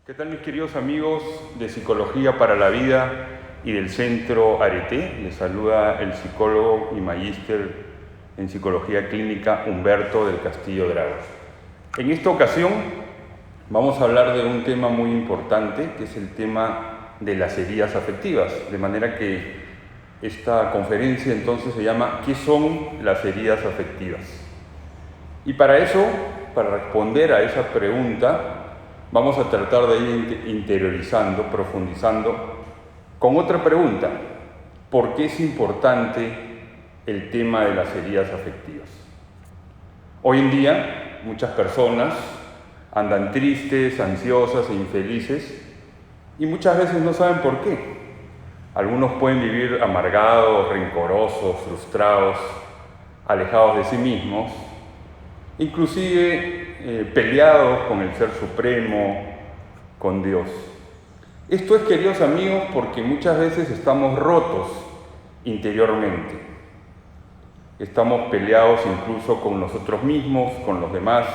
¿Qué tal, mis queridos amigos de Psicología para la Vida y del Centro Arete? Les saluda el psicólogo y magíster en Psicología Clínica Humberto del Castillo Dragos. En esta ocasión vamos a hablar de un tema muy importante, que es el tema de las heridas afectivas, de manera que esta conferencia entonces se llama ¿qué son las heridas afectivas? Y para eso, para responder a esa pregunta, vamos a tratar de ir interiorizando, profundizando con otra pregunta: ¿por qué es importante el tema de las heridas afectivas? Hoy en día muchas personas andan tristes, ansiosas e infelices y muchas veces no saben por qué. Algunos pueden vivir amargados, rencorosos, frustrados, alejados de sí mismos, inclusive peleados con el Ser Supremo, con Dios. Esto es, queridos amigos, porque muchas veces estamos rotos interiormente. Estamos peleados incluso con nosotros mismos, con los demás,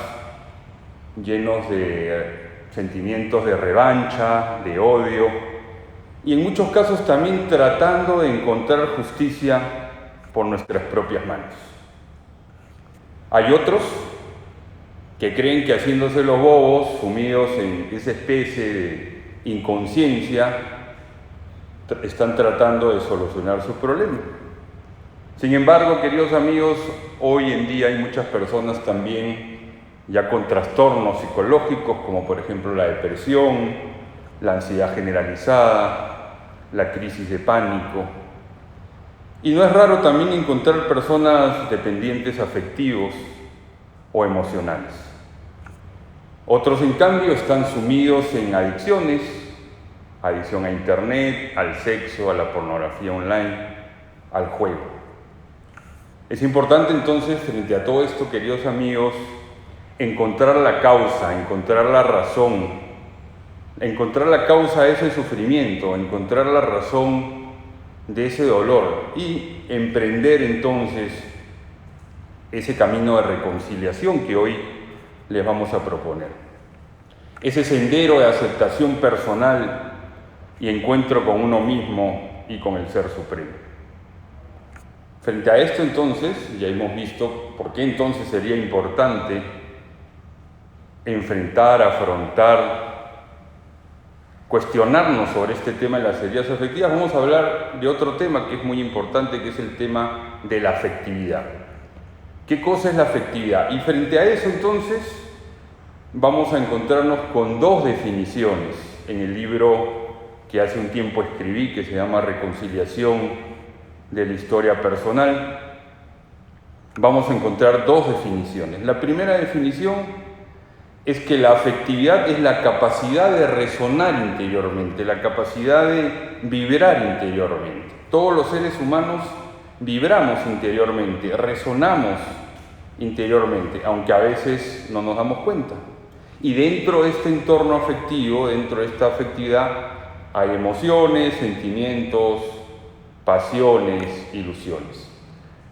llenos de sentimientos de revancha, de odio, y en muchos casos también tratando de encontrar justicia por nuestras propias manos. Hay otros que creen que haciéndose los bobos, sumidos en esa especie de inconsciencia, están tratando de solucionar sus problemas. Sin embargo, queridos amigos, hoy en día hay muchas personas también ya con trastornos psicológicos, como por ejemplo la depresión, la ansiedad generalizada, la crisis de pánico. Y no es raro también encontrar personas dependientes afectivos o emocionales. Otros, en cambio, están sumidos en adicciones, adicción a internet, al sexo, a la pornografía online, al juego. Es importante entonces, frente a todo esto, queridos amigos, encontrar la causa, encontrar la razón, encontrar la causa de ese sufrimiento, encontrar la razón de ese dolor y emprender entonces ese camino de reconciliación que hoy les vamos a proponer. Ese sendero de aceptación personal y encuentro con uno mismo y con el Ser Supremo. Frente a esto entonces, ya hemos visto por qué entonces sería importante enfrentar, afrontar, cuestionarnos sobre este tema de las heridas afectivas. Vamos a hablar de otro tema que es muy importante, que es el tema de la afectividad. ¿Qué cosa es la afectividad? Y frente a eso, entonces, vamos a encontrarnos con dos definiciones en el libro que hace un tiempo escribí, que se llama Reconciliación de la Historia Personal. Vamos a encontrar dos definiciones. La primera definición es que la afectividad es la capacidad de resonar interiormente, la capacidad de vibrar interiormente. Todos los seres humanos vibramos interiormente, resonamos interiormente, aunque a veces no nos damos cuenta. Y dentro de este entorno afectivo, dentro de esta afectividad, hay emociones, sentimientos, pasiones, ilusiones.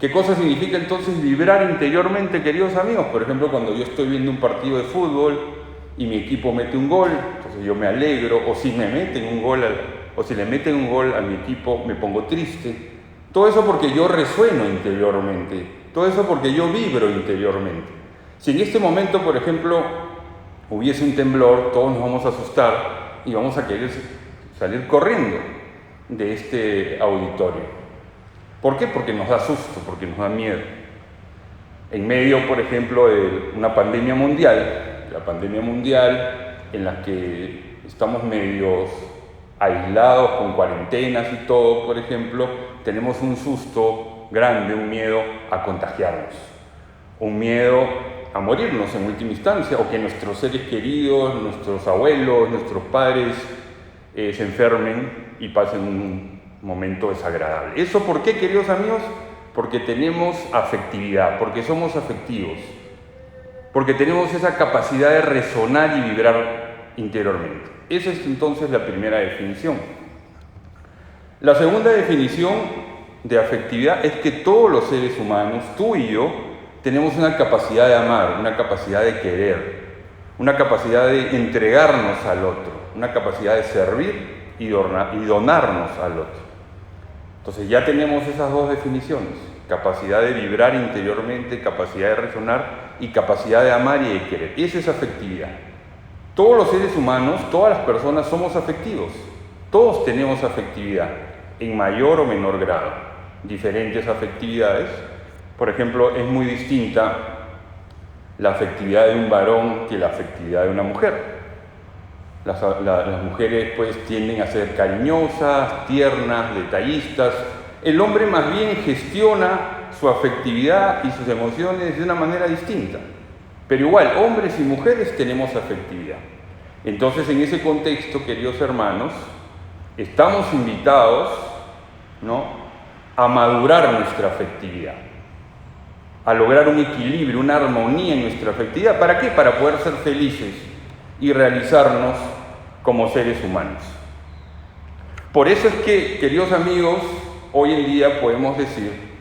¿Qué cosa significa entonces vibrar interiormente, queridos amigos? Por ejemplo, cuando yo estoy viendo un partido de fútbol y mi equipo mete un gol, entonces yo me alegro, o si me meten un gol, o si le meten un gol a mi equipo, me pongo triste. Todo eso porque yo resueno interiormente, todo eso porque yo vibro interiormente. Si en este momento, por ejemplo, hubiese un temblor, todos nos vamos a asustar y vamos a querer salir corriendo de este auditorio. ¿Por qué? Porque nos da susto, porque nos da miedo. En medio, por ejemplo, de una pandemia mundial, la pandemia mundial en la que estamos medios aislados con cuarentenas y todo, por ejemplo, tenemos un susto grande, un miedo a contagiarnos, un miedo a morirnos en última instancia, o que nuestros seres queridos, nuestros abuelos, nuestros padres se enfermen y pasen un momento desagradable. ¿Eso por qué, queridos amigos? Porque tenemos afectividad, porque somos afectivos, porque tenemos esa capacidad de resonar y vibrar interiormente. Esa es entonces la primera definición. La segunda definición de afectividad es que todos los seres humanos, tú y yo, tenemos una capacidad de amar, una capacidad de querer, una capacidad de entregarnos al otro, una capacidad de servir y donarnos al otro. Entonces ya tenemos esas dos definiciones: capacidad de vibrar interiormente, capacidad de resonar y capacidad de amar y de querer. Esa es afectividad. Todos los seres humanos, todas las personas somos afectivos. Todos tenemos afectividad, en mayor o menor grado. Diferentes afectividades. Por ejemplo, es muy distinta la afectividad de un varón que la afectividad de una mujer. Las mujeres pues tienden a ser cariñosas, tiernas, detallistas. El hombre más bien gestiona su afectividad y sus emociones de una manera distinta. Pero igual, hombres y mujeres tenemos afectividad. Entonces, en ese contexto, queridos hermanos, estamos invitados, ¿no?, a madurar nuestra afectividad, a lograr un equilibrio, una armonía en nuestra afectividad. ¿Para qué? Para poder ser felices y realizarnos como seres humanos. Por eso es que, queridos amigos, hoy en día podemos decir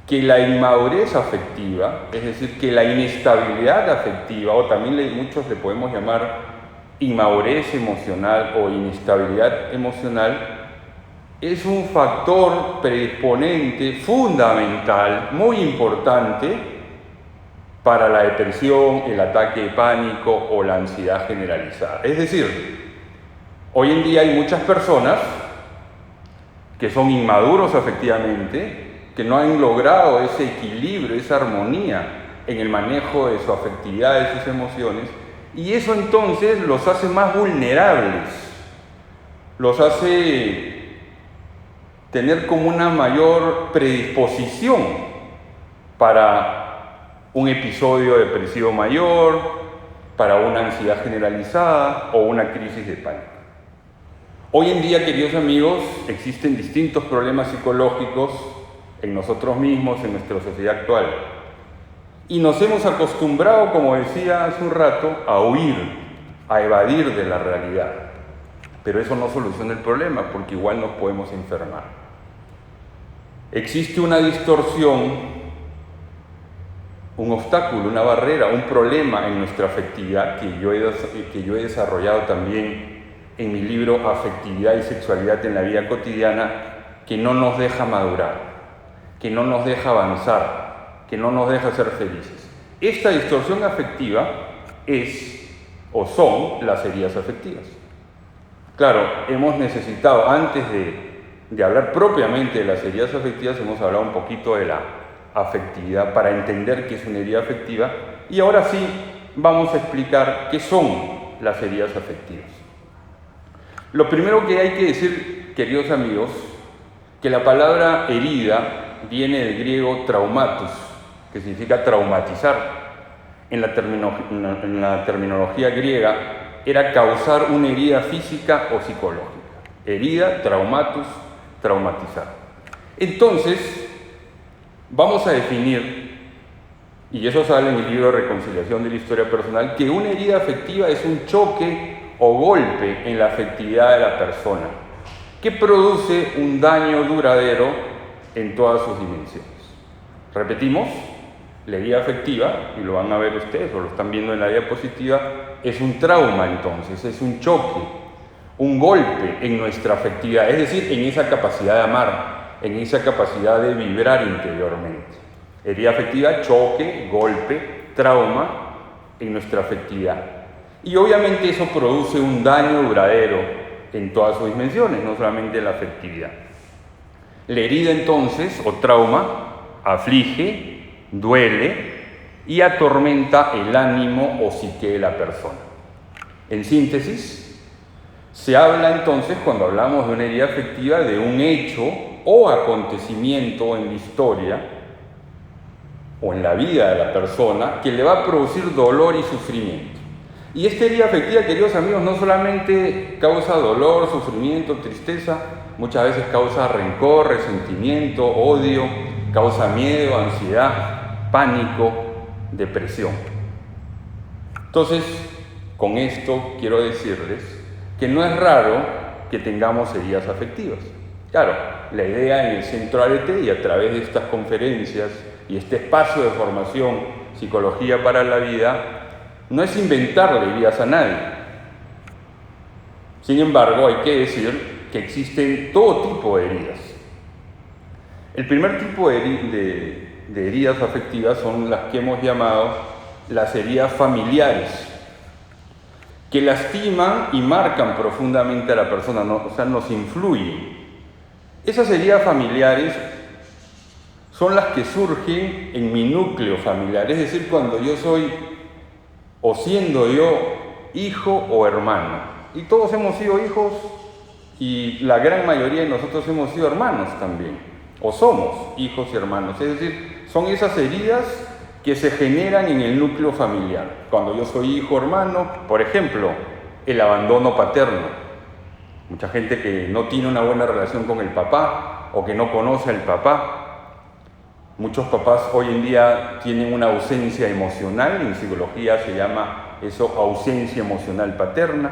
que la inmadurez afectiva, es decir, que la inestabilidad afectiva, o también muchos le podemos llamar inmadurez emocional o inestabilidad emocional, es un factor predisponente fundamental, muy importante, para la depresión, el ataque de pánico o la ansiedad generalizada. Es decir, hoy en día hay muchas personas que son inmaduros afectivamente, que no han logrado ese equilibrio, esa armonía en el manejo de su afectividad, de sus emociones, y eso entonces los hace más vulnerables, los hace tener como una mayor predisposición para un episodio depresivo mayor, para una ansiedad generalizada o una crisis de pánico. Hoy en día, queridos amigos, existen distintos problemas psicológicos en nosotros mismos, en nuestra sociedad actual. Y nos hemos acostumbrado, como decía hace un rato, a huir, a evadir de la realidad. Pero eso no soluciona el problema, porque igual nos podemos enfermar. Existe una distorsión, un obstáculo, una barrera, un problema en nuestra afectividad que yo he desarrollado también en mi libro Afectividad y Sexualidad en la Vida Cotidiana, que no nos deja madurar, que no nos deja avanzar, que no nos deja ser felices. Esta distorsión afectiva es o son las heridas afectivas. Claro, hemos necesitado, antes de hablar propiamente de las heridas afectivas, hemos hablado un poquito de la afectividad para entender qué es una herida afectiva, y ahora sí vamos a explicar qué son las heridas afectivas. Lo primero que hay que decir, queridos amigos, que la palabra herida viene del griego traumatus, que significa traumatizar. En la terminología griega era causar una herida física o psicológica. Herida, traumatus, traumatizar. Entonces, vamos a definir, y eso sale en el libro Reconciliación de la Historia Personal, que una herida afectiva es un choque o golpe en la afectividad de la persona, que produce un daño duradero en todas sus dimensiones. Repetimos, la herida afectiva, y lo van a ver ustedes o lo están viendo en la diapositiva, es un trauma entonces, es un choque, un golpe en nuestra afectividad, es decir, en esa capacidad de amar, en esa capacidad de vibrar interiormente. Herida afectiva, choque, golpe, trauma en nuestra afectividad. Y obviamente eso produce un daño duradero en todas sus dimensiones, no solamente en la afectividad. La herida entonces, o trauma, aflige, duele y atormenta el ánimo o psique de la persona. En síntesis, se habla entonces, cuando hablamos de una herida afectiva, de un hecho o acontecimiento en la historia o en la vida de la persona que le va a producir dolor y sufrimiento. Y esta herida afectiva, queridos amigos, no solamente causa dolor, sufrimiento, tristeza, muchas veces causa rencor, resentimiento, odio, causa miedo, ansiedad, pánico, depresión. Entonces, con esto quiero decirles que no es raro que tengamos heridas afectivas. Claro, la idea en el Centro Arete y a través de estas conferencias y este espacio de formación Psicología para la Vida no es inventarle heridas a nadie. Sin embargo, hay que decir que existen todo tipo de heridas. El primer tipo de heridas afectivas son las que hemos llamado las heridas familiares, que lastiman y marcan profundamente a la persona, o sea, nos influyen. Esas heridas familiares son las que surgen en mi núcleo familiar, es decir, cuando yo soy o siendo yo hijo o hermano. Y todos hemos sido hijos y la gran mayoría de nosotros hemos sido hermanos también, o somos hijos y hermanos, es decir, son esas heridas que se generan en el núcleo familiar. Cuando yo soy hijo o hermano, por ejemplo, el abandono paterno. Mucha gente que no tiene una buena relación con el papá o que no conoce al papá. Muchos papás hoy en día tienen una ausencia emocional, en psicología se llama eso ausencia emocional paterna,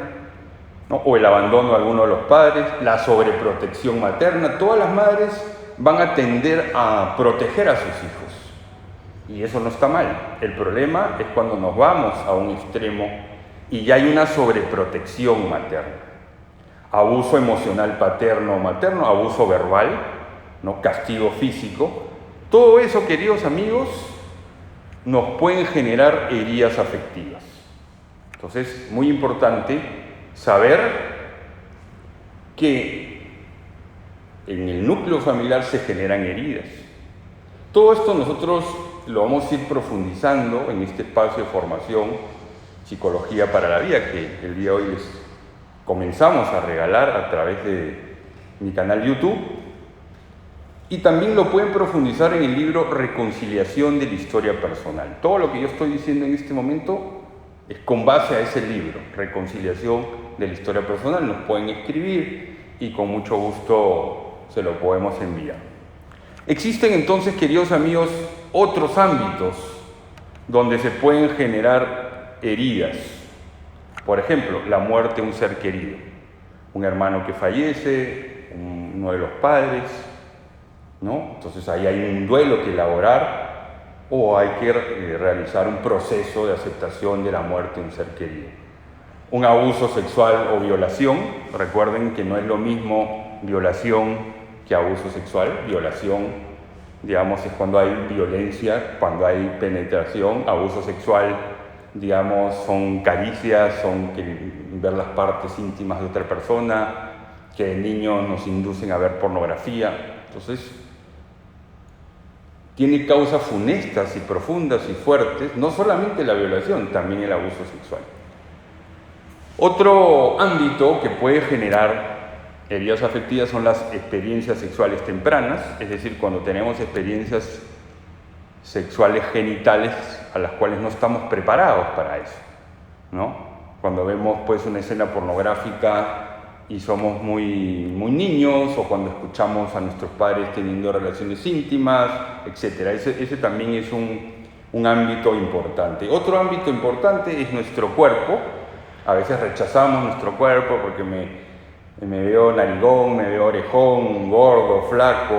¿no? O el abandono de alguno de los padres, la sobreprotección materna. Todas las madres van a tender a proteger a sus hijos y eso no está mal. El problema es cuando nos vamos a un extremo y ya hay una sobreprotección materna. Abuso emocional paterno o materno, abuso verbal, ¿no? Castigo físico. Todo eso, queridos amigos, nos pueden generar heridas afectivas. Entonces, muy importante saber que en el núcleo familiar se generan heridas. Todo esto nosotros lo vamos a ir profundizando en este espacio de formación Psicología para la Vida, que el día de hoy les comenzamos a regalar a través de mi canal YouTube. Y también lo pueden profundizar en el libro Reconciliación de la Historia Personal. Todo lo que yo estoy diciendo en este momento es con base a ese libro, Reconciliación de la Historia Personal. Nos pueden escribir y con mucho gusto se lo podemos enviar. Existen entonces, queridos amigos, otros ámbitos donde se pueden generar heridas. Por ejemplo, la muerte de un ser querido, un hermano que fallece, uno de los padres, ¿no? Entonces ahí hay un duelo que elaborar o hay que realizar un proceso de aceptación de la muerte de un ser querido. Un abuso sexual o violación, recuerden que no es lo mismo violación que abuso sexual. Violación, digamos, es cuando hay violencia, cuando hay penetración. Abuso sexual, digamos, son caricias, son ver las partes íntimas de otra persona, que de niños nos inducen a ver pornografía. Entonces, tiene causas funestas y profundas y fuertes, no solamente la violación, también el abuso sexual. Otro ámbito que puede generar heridas afectivas son las experiencias sexuales tempranas, es decir, cuando tenemos experiencias sexuales genitales a las cuales no estamos preparados para eso, ¿no? Cuando vemos pues una escena pornográfica y somos muy niños, o cuando escuchamos a nuestros padres teniendo relaciones íntimas, etc. Ese también es un ámbito importante. Otro ámbito importante es nuestro cuerpo. A veces rechazamos nuestro cuerpo porque me veo narigón, me veo orejón, gordo, flaco,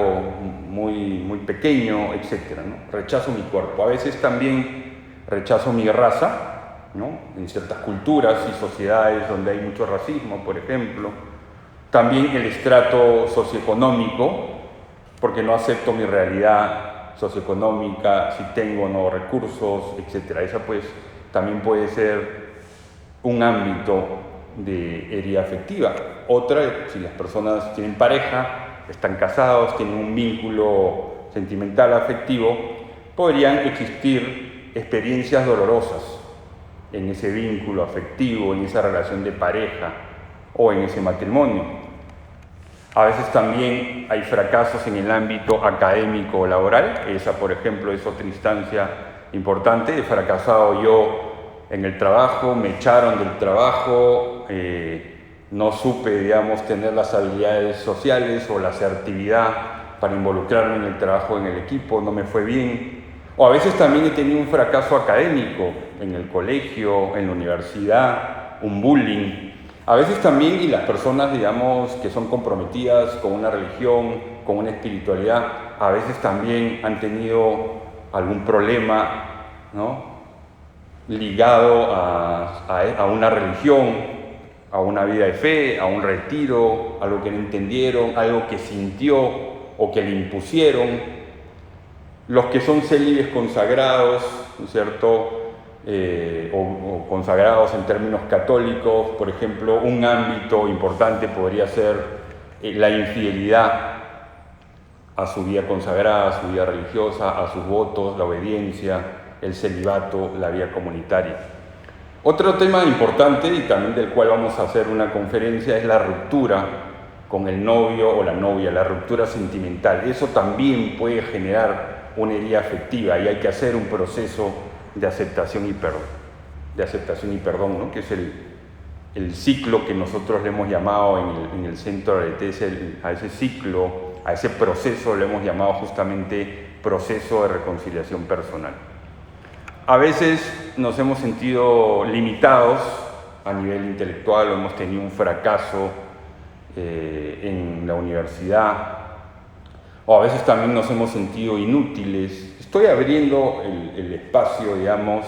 muy pequeño, etc., ¿no? Rechazo mi cuerpo. A veces también rechazo mi raza, ¿no? En ciertas culturas y sociedades donde hay mucho racismo, por ejemplo. También el estrato socioeconómico, porque no acepto mi realidad socioeconómica, si tengo o no recursos, etc. Esa pues también puede ser un ámbito de herida afectiva. Otra, si las personas tienen pareja, están casados, tienen un vínculo sentimental afectivo, podrían existir experiencias dolorosas en ese vínculo afectivo, en esa relación de pareja o en ese matrimonio. A veces también hay fracasos en el ámbito académico o laboral. Esa, por ejemplo, es otra instancia importante. He fracasado yo en el trabajo, me echaron del trabajo, no supe, digamos, tener las habilidades sociales o la asertividad para involucrarme en el trabajo, en el equipo, no me fue bien. O a veces también he tenido un fracaso académico en el colegio, en la universidad, un bullying. A veces también, y las personas, digamos, que son comprometidas con una religión, con una espiritualidad, a veces también han tenido algún problema, ¿no?, ligado a una religión, a una vida de fe, a un retiro, algo que no entendieron, algo que sintió o que le impusieron. Los que son célibes consagrados, ¿no es cierto?, o consagrados en términos católicos, por ejemplo, un ámbito importante podría ser la infidelidad a su vida consagrada, a su vida religiosa, a sus votos, la obediencia, el celibato, la vida comunitaria. Otro tema importante y también del cual vamos a hacer una conferencia es la ruptura con el novio o la novia, la ruptura sentimental. Eso también puede generar una herida afectiva y hay que hacer un proceso de aceptación y perdón, ¿no?, que es el ciclo que nosotros le hemos llamado en el centro de ARETE, a ese ciclo, a ese proceso le hemos llamado justamente proceso de reconciliación personal. A veces nos hemos sentido limitados a nivel intelectual o hemos tenido un fracaso en la universidad, o a veces también nos hemos sentido inútiles. Estoy abriendo el espacio, digamos,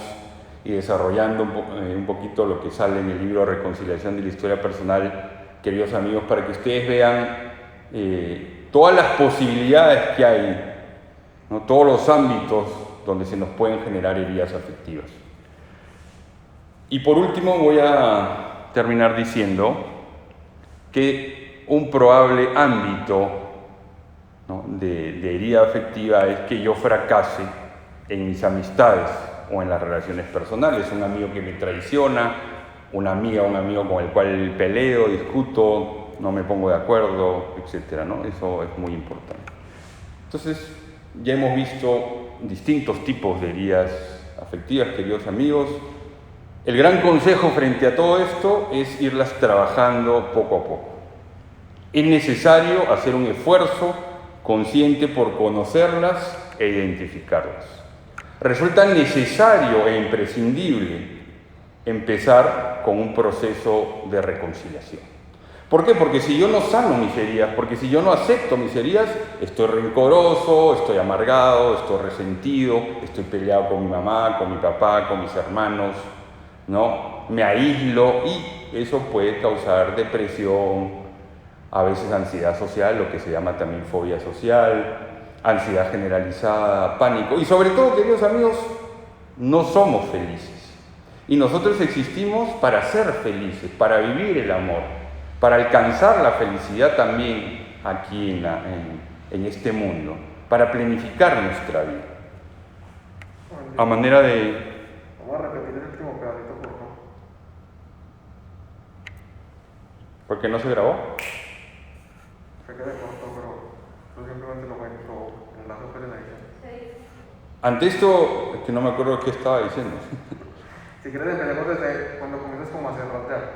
y desarrollando un poquito lo que sale en el libro Reconciliación de la Historia Personal, queridos amigos, para que ustedes vean todas las posibilidades que hay, ¿no?, todos los ámbitos donde se nos pueden generar heridas afectivas. Y por último voy a terminar diciendo que un probable ámbito, ¿no?, de herida afectiva es que yo fracase en mis amistades o en las relaciones personales. Un amigo que me traiciona, una amiga o un amigo con el cual peleo, discuto, no me pongo de acuerdo, etcétera, ¿no? Eso es muy importante. Entonces, ya hemos visto distintos tipos de heridas afectivas, queridos amigos. El gran consejo frente a todo esto es irlas trabajando poco a poco. Es necesario hacer un esfuerzo consciente por conocerlas e identificarlas. Resulta necesario e imprescindible empezar con un proceso de reconciliación. ¿Por qué? Porque si yo no sano mis heridas, porque si yo no acepto mis heridas, estoy rencoroso, estoy amargado, estoy resentido, estoy peleado con mi mamá, con mi papá, con mis hermanos, ¿no? Me aíslo y eso puede causar depresión, a veces ansiedad social, lo que se llama también fobia social, ansiedad generalizada, pánico. Y sobre todo, queridos amigos, no somos felices. Y nosotros existimos para ser felices, para vivir el amor, para alcanzar la felicidad también aquí en este mundo, para planificar nuestra vida. A manera de... Vamos a repetir el último pedacito, por favor. ¿Por qué no se grabó? Se queda corto, pero yo simplemente lo enlazo después de la edición. Ante esto, es que no me acuerdo qué estaba diciendo. Si quieres empecemos desde cuando comienzas como a cerrar.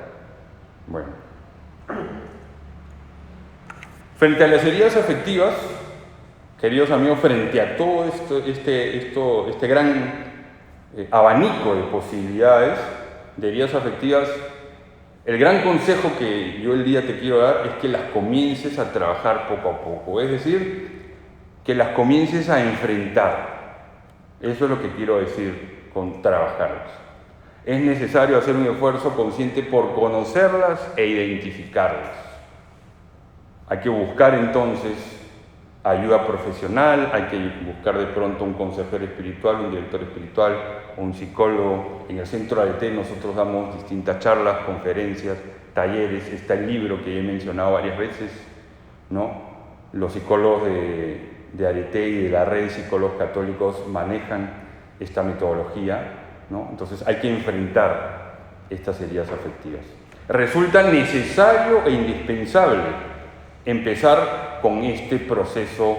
Bueno. Frente a las heridas afectivas, queridos amigos, frente a todo este gran abanico de posibilidades de heridas afectivas, el gran consejo que yo el día te quiero dar es que las comiences a trabajar poco a poco, es decir, que las comiences a enfrentar. Eso es lo que quiero decir con trabajarlas. Es necesario hacer un esfuerzo consciente por conocerlas e identificarlas. Hay que buscar entonces ayuda profesional, hay que buscar de pronto un consejero espiritual, un director espiritual o un psicólogo. En el centro de ARETE nosotros damos distintas charlas, conferencias, talleres. Está el libro que he mencionado varias veces, ¿no? Los psicólogos de ARETE y de la red de psicólogos católicos manejan esta metodología, ¿no? Entonces hay que enfrentar estas heridas afectivas. Resulta necesario e indispensable empezar con este proceso